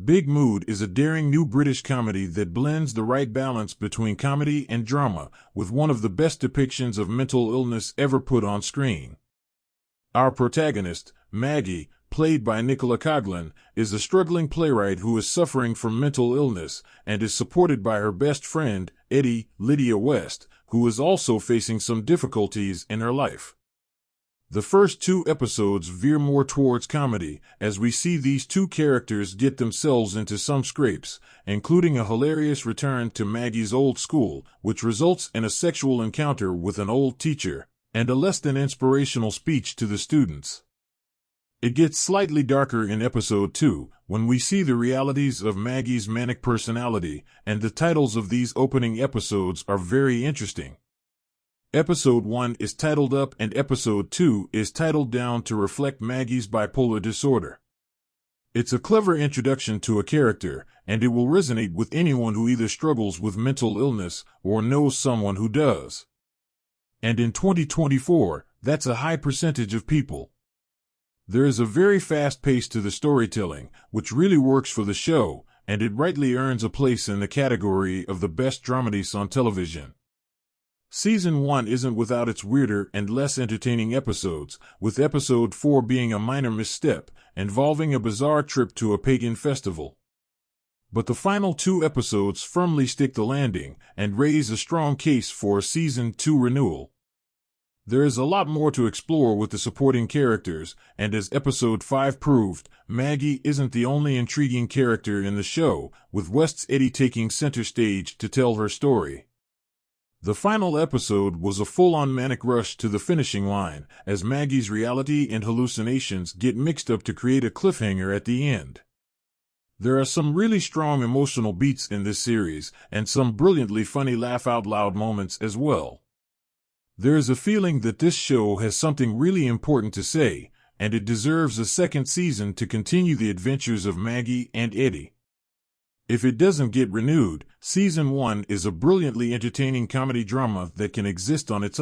Big Mood is a daring new British comedy that blends the right balance between comedy and drama, with one of the best depictions of mental illness ever put on screen. Our protagonist, Maggie, played by Nicola Coughlan, is a struggling playwright who is suffering from mental illness and is supported by her best friend, Eddie, Lydia West, who is also facing some difficulties in her life. The first two episodes veer more towards comedy, as we see these two characters get themselves into some scrapes, including a hilarious return to Maggie's old school, which results in a sexual encounter with an old teacher, and a less than inspirational speech to the students. It gets slightly darker in episode 2, when we see the realities of Maggie's manic personality, and the titles of these opening episodes are very interesting. Episode 1 is titled Up and Episode 2 is titled Down to reflect Maggie's bipolar disorder. It's a clever introduction to a character, and it will resonate with anyone who either struggles with mental illness or knows someone who does. And in 2024, that's a high percentage of people. There is a very fast pace to the storytelling, which really works for the show, and it rightly earns a place in the category of the best dramedies on television. Season 1 isn't without its weirder and less entertaining episodes, with episode 4 being a minor misstep, involving a bizarre trip to a pagan festival. But the final two episodes firmly stick the landing, and raise a strong case for a Season 2 renewal. There is a lot more to explore with the supporting characters, and as episode 5 proved, Maggie isn't the only intriguing character in the show, with West's Eddie taking center stage to tell her story. The final episode was a full-on manic rush to the finishing line, as Maggie's reality and hallucinations get mixed up to create a cliffhanger at the end. There are some really strong emotional beats in this series, and some brilliantly funny laugh-out-loud moments as well. There is a feeling that this show has something really important to say, and it deserves a second season to continue the adventures of Maggie and Eddie. If it doesn't get renewed, Season 1 is a brilliantly entertaining comedy drama that can exist on its own.